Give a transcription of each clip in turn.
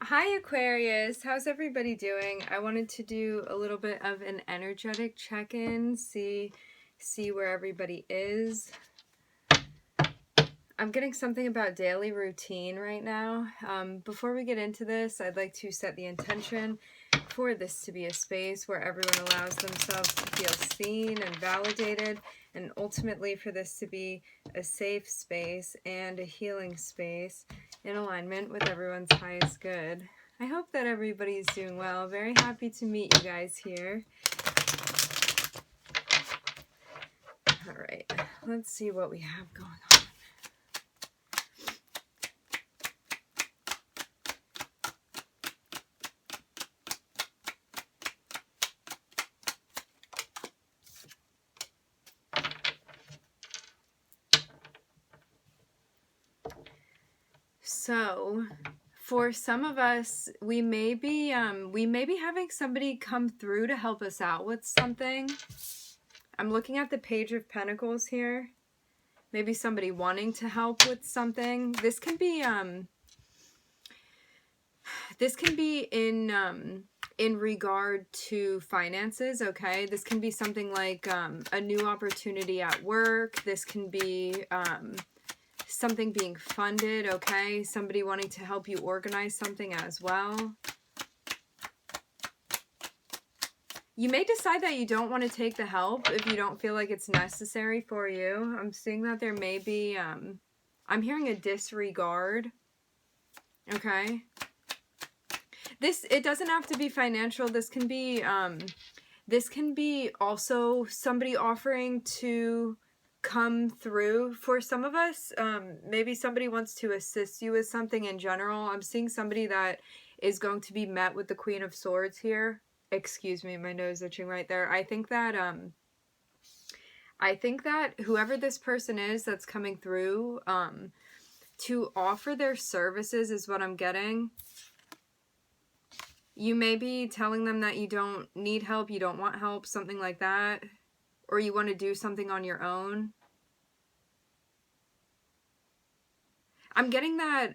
Hi Aquarius, how's everybody doing? I wanted to do a little bit of an energetic check-in, see where everybody is. I'm getting something about daily routine right now. Before we get into this, I'd like to set the intention for this to be a space where everyone allows themselves to feel seen and validated, and ultimately for this to be a safe space and a healing space in alignment with everyone's highest good. I hope that everybody's doing well. Very happy to meet you guys here. All right, let's see what we have going on. So, for some of us, we may be having somebody come through to help us out with something. I'm looking at the Page of Pentacles here. Maybe somebody wanting to help with something. This can be in regard to finances, okay? This can be something like a new opportunity at work. This can be something being funded, okay? Somebody wanting to help you organize something as well. You may decide that you don't want to take the help if you don't feel like it's necessary for you. I'm seeing that there may be, I'm hearing a disregard, okay? It doesn't have to be financial. This can be also somebody offering to come through. For some of us, maybe somebody wants to assist you with something in general. I'm seeing somebody that is going to be met with the Queen of Swords here. Excuse me, my nose itching right there. I think that whoever this person is that's coming through to offer their services is what I'm getting. You may be telling them that you don't need help, you don't want help, something like that. Or you want to do something on your own. I'm getting that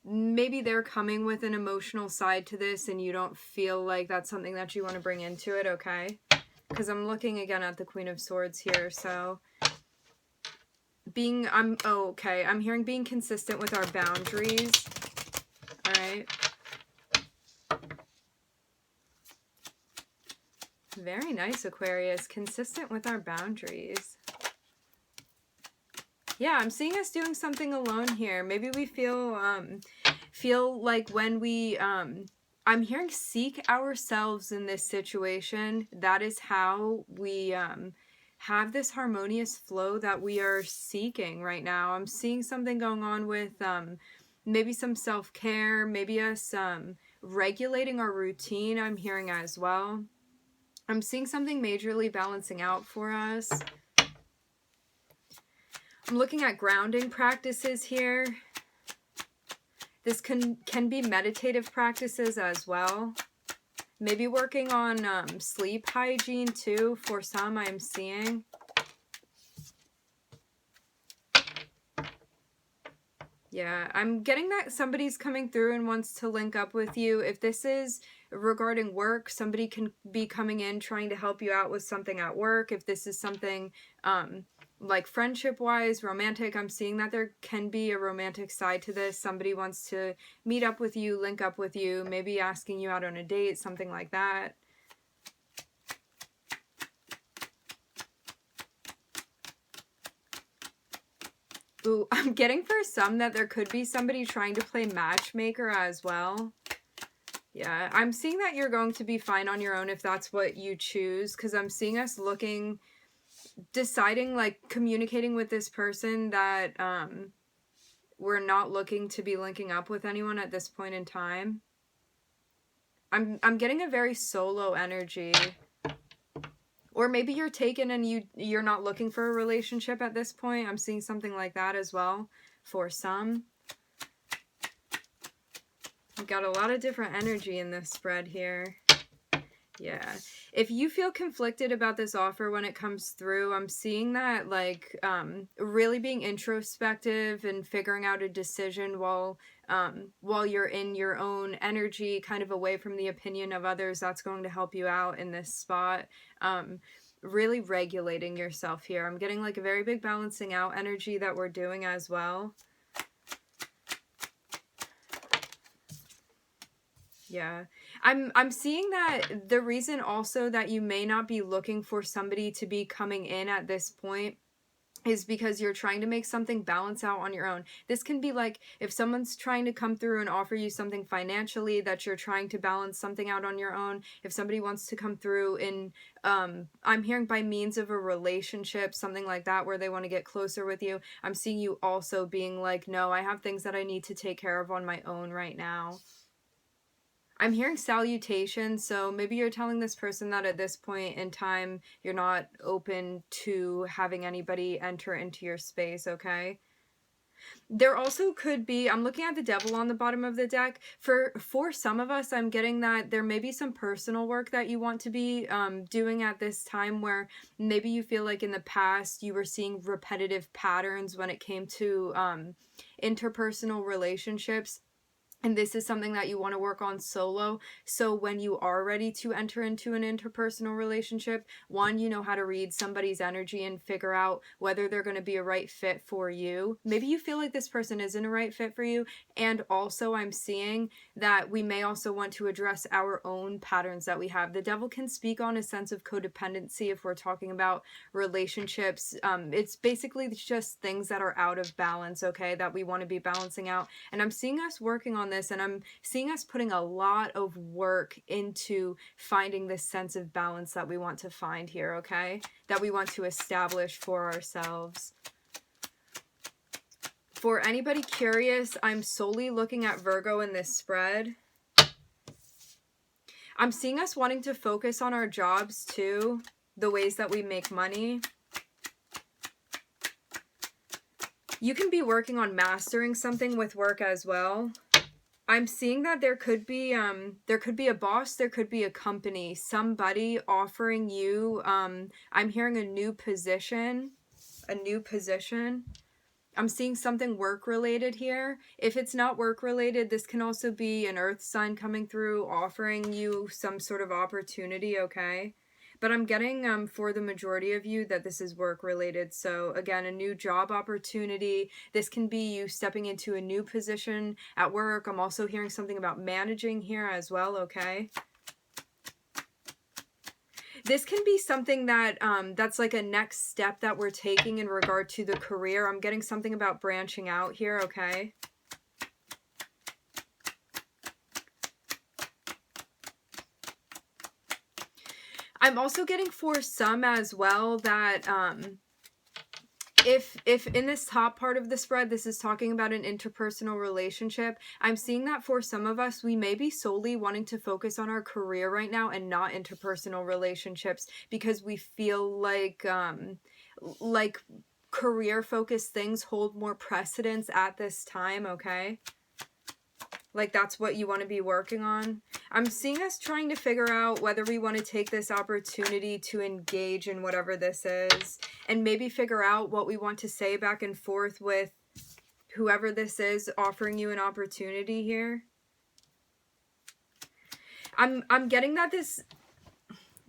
maybe they're coming with an emotional side to this and you don't feel like that's something that you want to bring into it, okay? Because I'm looking again at the Queen of Swords here, so... I'm hearing being consistent with our boundaries. Alright. Very nice, Aquarius. Consistent with our boundaries. Yeah, I'm seeing us doing something alone here. Maybe we feel like when we I'm hearing seek ourselves in this situation. That is how we have this harmonious flow that we are seeking right now. I'm seeing something going on with maybe some self-care, maybe us regulating our routine. I'm hearing as well. I'm seeing something majorly balancing out for us. I'm looking at grounding practices here. This can be meditative practices as well. Maybe working on sleep hygiene too, for some I'm seeing. Yeah, I'm getting that somebody's coming through and wants to link up with you. If this is regarding work, somebody can be coming in trying to help you out with something at work. If this is something like friendship-wise, romantic, I'm seeing that there can be a romantic side to this. Somebody wants to meet up with you, link up with you, maybe asking you out on a date, something like that. Ooh, I'm getting for some that there could be somebody trying to play matchmaker as well. Yeah, I'm seeing that you're going to be fine on your own if that's what you choose, because I'm seeing us deciding, like, communicating with this person that we're not looking to be linking up with anyone at this point in time. I'm getting a very solo energy. Or maybe you're taken and you're not looking for a relationship at this point. I'm seeing something like that as well for some. We've got a lot of different energy in this spread here. Yeah. If you feel conflicted about this offer when it comes through, I'm seeing that like really being introspective and figuring out a decision while you're in your own energy, kind of away from the opinion of others, that's going to help you out in this spot. Really regulating yourself here. I'm getting like a very big balancing out energy that we're doing as well. Yeah. I'm seeing that the reason also that you may not be looking for somebody to be coming in at this point is because you're trying to make something balance out on your own. This can be like if someone's trying to come through and offer you something financially, that you're trying to balance something out on your own. If somebody wants to come through in I'm hearing by means of a relationship, something like that, where they want to get closer with you, I'm seeing you also being like, no, I have things that I need to take care of on my own right now. I'm hearing salutation, so maybe you're telling this person that at this point in time, you're not open to having anybody enter into your space, okay? There also could be, I'm looking at the devil on the bottom of the deck. For some of us, I'm getting that there may be some personal work that you want to be doing at this time, where maybe you feel like in the past you were seeing repetitive patterns when it came to interpersonal relationships. And this is something that you want to work on solo. So when you are ready to enter into an interpersonal relationship, one, you know how to read somebody's energy and figure out whether they're going to be a right fit for you. Maybe you feel like this person isn't a right fit for you. And also I'm seeing that we may also want to address our own patterns that we have. The devil can speak on a sense of codependency if we're talking about relationships. It's basically just things that are out of balance, okay, that we want to be balancing out. And I'm seeing us working on this, and I'm seeing us putting a lot of work into finding this sense of balance that we want to find here, okay? That we want to establish for ourselves. For anybody curious, I'm solely looking at Virgo in this spread. I'm seeing us wanting to focus on our jobs too, the ways that we make money. You can be working on mastering something with work as well. I'm seeing that there could be a boss, there could be a company, somebody offering you, I'm hearing a new position. I'm seeing something work related here. If it's not work related, this can also be an earth sign coming through offering you some sort of opportunity, okay? But I'm getting for the majority of you that this is work related. So again, a new job opportunity. This can be you stepping into a new position at work. I'm also hearing something about managing here as well, okay? This can be something that that's like a next step that we're taking in regard to the career. I'm getting something about branching out here, okay? I'm also getting for some as well that if in this top part of the spread, this is talking about an interpersonal relationship, I'm seeing that for some of us, we may be solely wanting to focus on our career right now and not interpersonal relationships, because we feel like career focused things hold more precedence at this time, okay? Like that's what you want to be working on. I'm seeing us trying to figure out whether we want to take this opportunity to engage in whatever this is, and maybe figure out what we want to say back and forth with whoever this is offering you an opportunity here. I'm getting that this,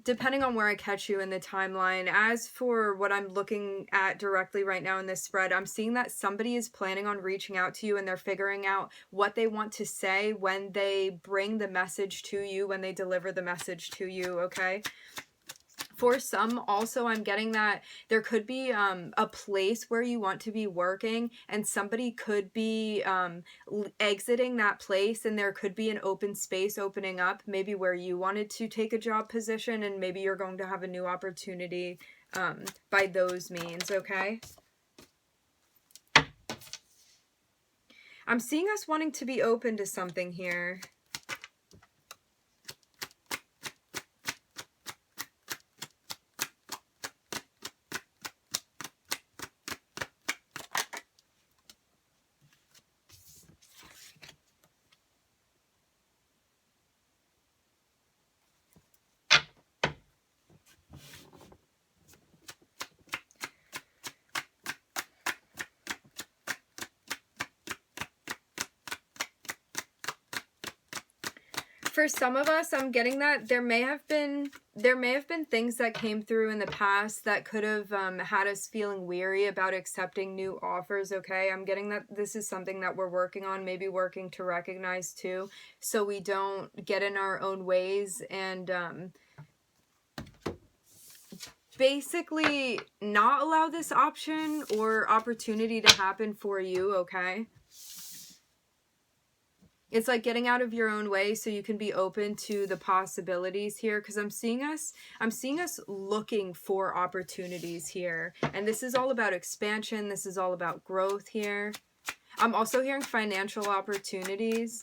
depending on where I catch you in the timeline, as for what I'm looking at directly right now in this spread, I'm seeing that somebody is planning on reaching out to you, and they're figuring out what they want to say when they bring the message to you, when they deliver the message to you, okay? For some, also, I'm getting that there could be a place where you want to be working, and somebody could be exiting that place, and there could be an open space opening up, maybe where you wanted to take a job position, and maybe you're going to have a new opportunity by those means, okay? I'm seeing us wanting to be open to something here. For some of us, I'm getting that there may have been things that came through in the past that could have had us feeling weary about accepting new offers, okay? I'm getting that this is something that we're working on, maybe working to recognize too, so we don't get in our own ways and basically not allow this option or opportunity to happen for you, okay? It's like getting out of your own way so you can be open to the possibilities here, because I'm seeing us looking for opportunities here. And this is all about expansion. This is all about growth here. I'm also hearing financial opportunities.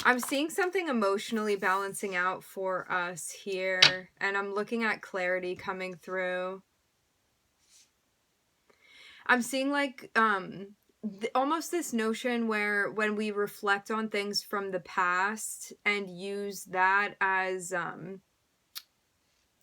I'm seeing something emotionally balancing out for us here, and I'm looking at clarity coming through. I'm seeing like almost this notion where when we reflect on things from the past and use that as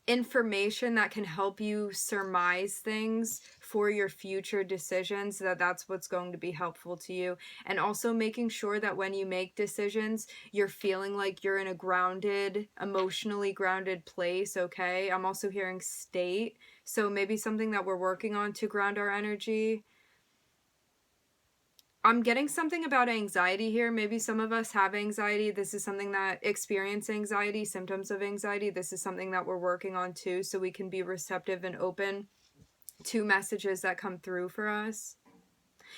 information that can help you surmise things for your future decisions, that's what's going to be helpful to you. And also making sure that when you make decisions, you're feeling like you're in a grounded, emotionally grounded place, okay? I'm also hearing state, so maybe something that we're working on to ground our energy. I'm getting something about anxiety here. Maybe some of us have anxiety. This is something that experience anxiety, symptoms of anxiety. This is something that we're working on too, so we can be receptive and open to messages that come through for us.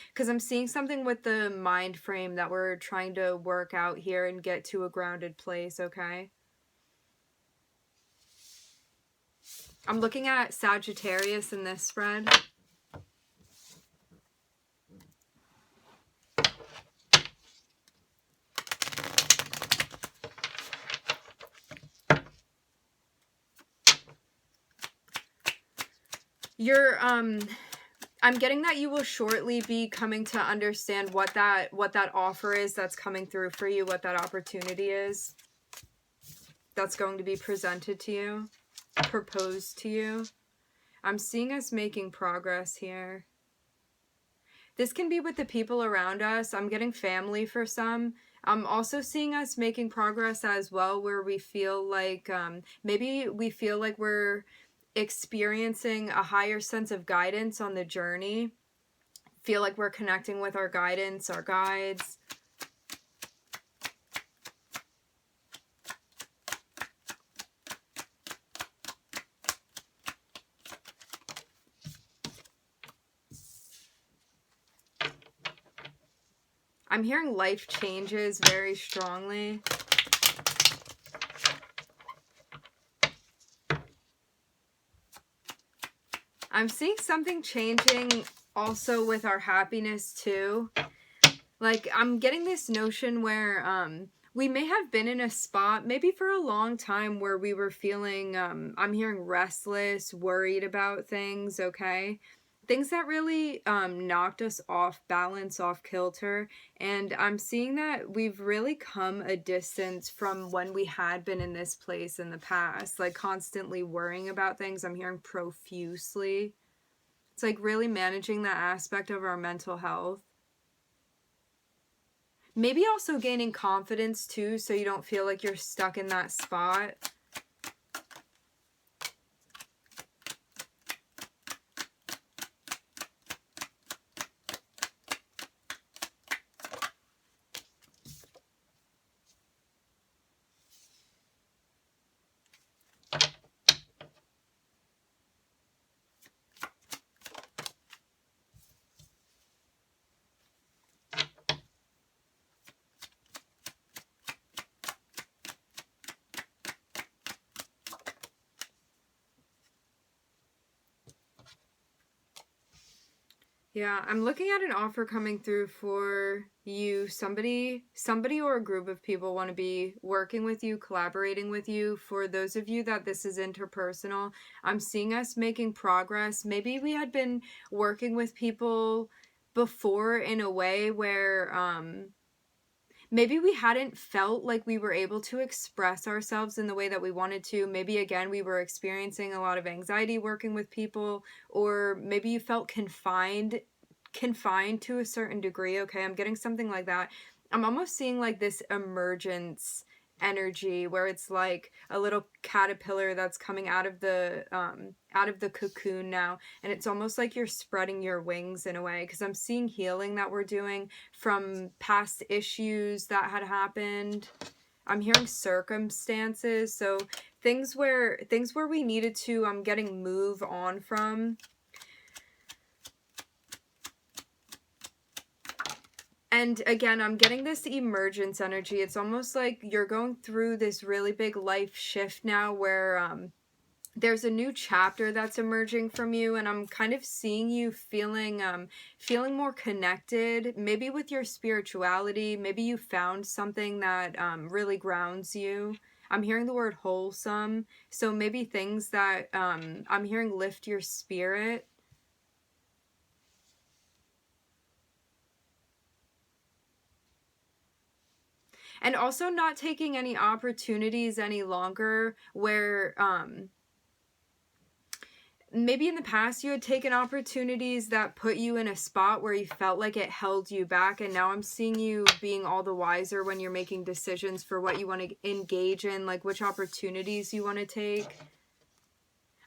Because I'm seeing something with the mind frame that we're trying to work out here and get to a grounded place, okay? I'm looking at Sagittarius in this spread. I'm getting that you will shortly be coming to understand what that offer is that's coming through for you, what that opportunity is that's going to be presented to you, proposed to you. I'm seeing us making progress here. This can be with the people around us. I'm getting family for some. I'm also seeing us making progress as well, where we feel like maybe we feel like we're experiencing a higher sense of guidance on the journey. Feel like we're connecting with our guidance, our guides. I'm hearing life changes very strongly. I'm seeing something changing also with our happiness too. Like, I'm getting this notion where we may have been in a spot, maybe for a long time, where we were feeling, I'm hearing restless, worried about things, okay? Things that really knocked us off balance, off kilter. And I'm seeing that we've really come a distance from when we had been in this place in the past, like constantly worrying about things. I'm hearing profusely. It's like really managing that aspect of our mental health. Maybe also gaining confidence too, so you don't feel like you're stuck in that spot. Yeah, I'm looking at an offer coming through for you. Somebody or a group of people want to be working with you, collaborating with you. For those of you that this is interpersonal, I'm seeing us making progress. Maybe we had been working with people before in a way where maybe we hadn't felt like we were able to express ourselves in the way that we wanted to. Maybe again, we were experiencing a lot of anxiety working with people, or maybe you felt confined to a certain degree. Okay, I'm getting something like that. I'm almost seeing like this emergence energy where it's like a little caterpillar that's coming out of the cocoon now, and it's almost like you're spreading your wings in a way, because I'm seeing healing that we're doing from past issues that had happened. I'm hearing circumstances, so things where we needed to getting move on from. And again, I'm getting this emergence energy. It's almost like you're going through this really big life shift now where there's a new chapter that's emerging from you, and I'm kind of seeing you feeling more connected, maybe with your spirituality. Maybe you found something that really grounds you. I'm hearing the word wholesome, so maybe things that I'm hearing lift your spirit. And also not taking any opportunities any longer where maybe in the past you had taken opportunities that put you in a spot where you felt like it held you back, and now I'm seeing you being all the wiser when you're making decisions for what you want to engage in, like which opportunities you want to take.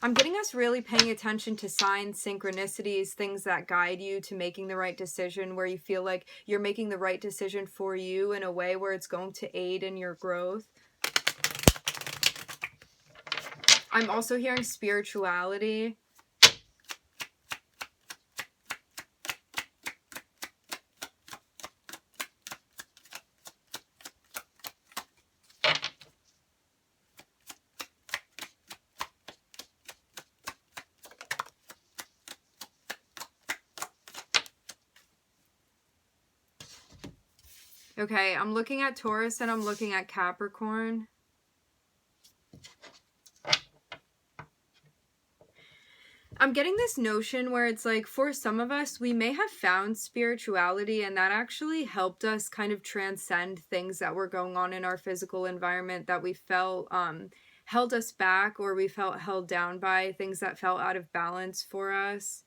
I'm getting us really paying attention to signs, synchronicities, things that guide you to making the right decision, where you feel like you're making the right decision for you in a way where it's going to aid in your growth. I'm also hearing spirituality. Okay, I'm looking at Taurus and I'm looking at Capricorn. I'm getting this notion where it's like, for some of us, we may have found spirituality, and that actually helped us kind of transcend things that were going on in our physical environment that we felt held us back, or we felt held down by, things that felt out of balance for us.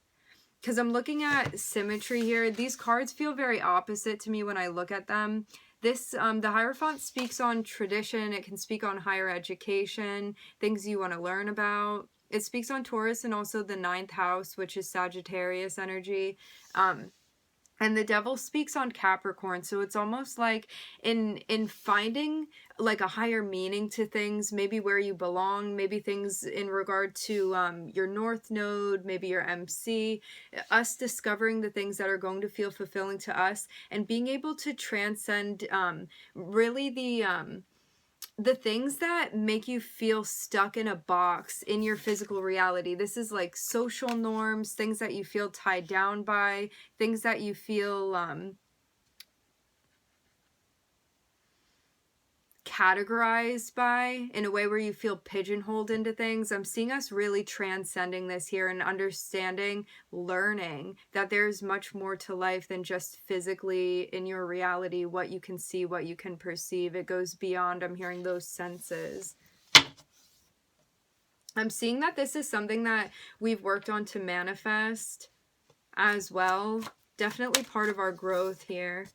Because I'm looking at symmetry here. These cards feel very opposite to me when I look at them. This, the Hierophant speaks on tradition. It can speak on higher education, things you want to learn about. It speaks on Taurus and also the 9th house, which is Sagittarius energy. And the Devil speaks on Capricorn, so it's almost like in finding like a higher meaning to things, maybe where you belong, maybe things in regard to your North Node, maybe your MC, us discovering the things that are going to feel fulfilling to us, and being able to transcend really the things that make you feel stuck in a box in your physical reality. This is like social norms, things that you feel tied down by, things that you feel categorized by in a way where you feel pigeonholed into things. I'm seeing us really transcending this here and understanding, learning that there's much more to life than just physically in your reality, what you can see, what you can perceive. It goes beyond, I'm hearing, those senses. I'm seeing that this is something that we've worked on to manifest as well. Definitely part of our growth here.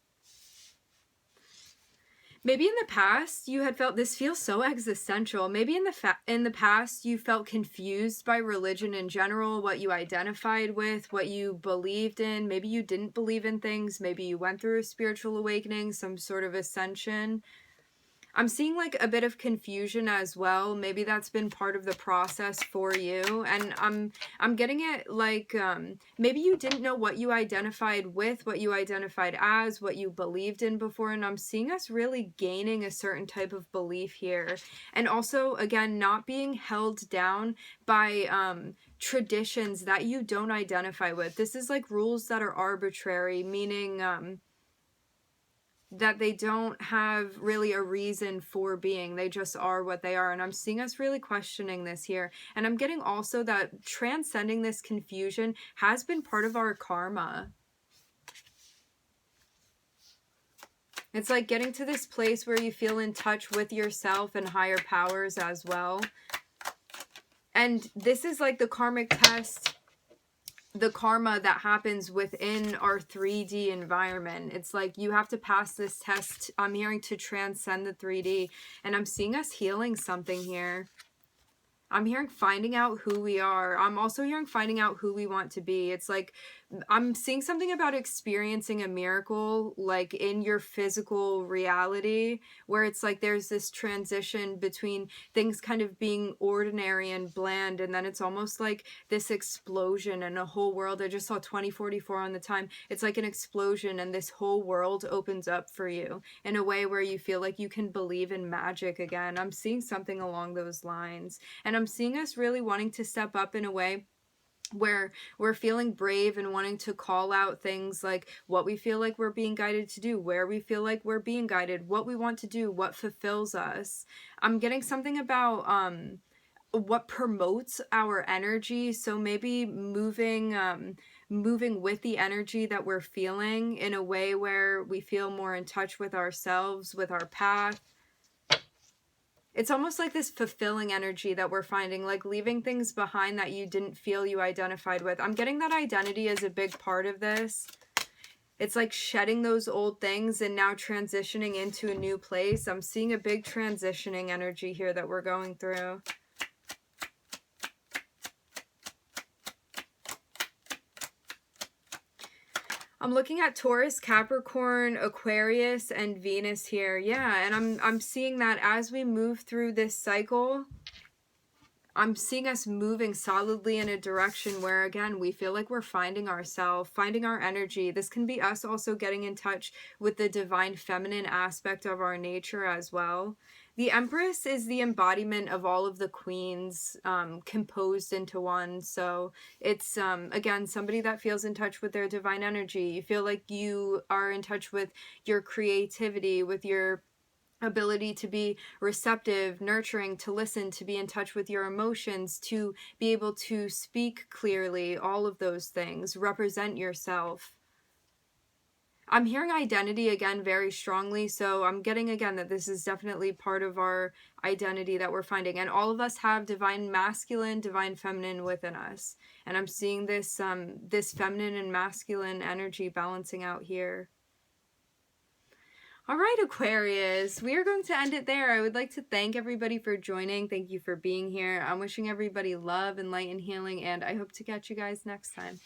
Maybe in the past you had felt, this feels so existential. Maybe in the past you felt confused by religion in general, what you identified with, what you believed in. Maybe you didn't believe in things. Maybe you went through a spiritual awakening, some sort of ascension. I'm seeing like a bit of confusion as well. Maybe that's been part of the process for you. And I'm getting it like maybe you didn't know what you identified with, what you identified as, what you believed in before. And I'm seeing us really gaining a certain type of belief here. And also, again, not being held down by traditions that you don't identify with. This is like rules that are arbitrary, meaning that they don't have really a reason for being. They just are what they are. And I'm seeing us really questioning this here. And I'm getting also that transcending this confusion has been part of our karma. It's like getting to this place where you feel in touch with yourself and higher powers as well. And this is like the karmic test, the karma that happens within our 3D environment. It's like you have to pass this test. I'm hearing to transcend the 3D, and I'm seeing us healing something here. I'm hearing finding out who we are. I'm also hearing finding out who we want to be. It's like I'm seeing something about experiencing a miracle like in your physical reality, where it's like there's this transition between things kind of being ordinary and bland, and then it's almost like this explosion and a whole world. I just saw 2044 on the time. It's like an explosion and this whole world opens up for you in a way where you feel like you can believe in magic again. I'm seeing something along those lines. And I'm seeing us really wanting to step up in a way where we're feeling brave and wanting to call out things like what we feel like we're being guided to do, where we feel like we're being guided, what we want to do, what fulfills us. I'm getting something about what promotes our energy. So maybe moving with the energy that we're feeling in a way where we feel more in touch with ourselves, with our path. It's almost like this fulfilling energy that we're finding, like leaving things behind that you didn't feel you identified with. I'm getting that identity as a big part of this. It's like shedding those old things and now transitioning into a new place. I'm seeing a big transitioning energy here that we're going through. I'm looking at Taurus, Capricorn, Aquarius, and Venus here. Yeah, and I'm seeing that as we move through this cycle, I'm seeing us moving solidly in a direction where, again, we feel like we're finding ourselves, finding our energy. This can be us also getting in touch with the divine feminine aspect of our nature as well. The Empress is the embodiment of all of the queens composed into one. So it's, again, somebody that feels in touch with their divine energy. You feel like you are in touch with your creativity, with your ability to be receptive, nurturing, to listen, to be in touch with your emotions, to be able to speak clearly, all of those things, represent yourself. I'm hearing identity again very strongly, so I'm getting again that this is definitely part of our identity that we're finding, and all of us have divine masculine, divine feminine within us, and I'm seeing this this feminine and masculine energy balancing out here. All right, Aquarius, we are going to end it there. I would like to thank everybody for joining. Thank you for being here. I'm wishing everybody love and light and healing, and I hope to catch you guys next time.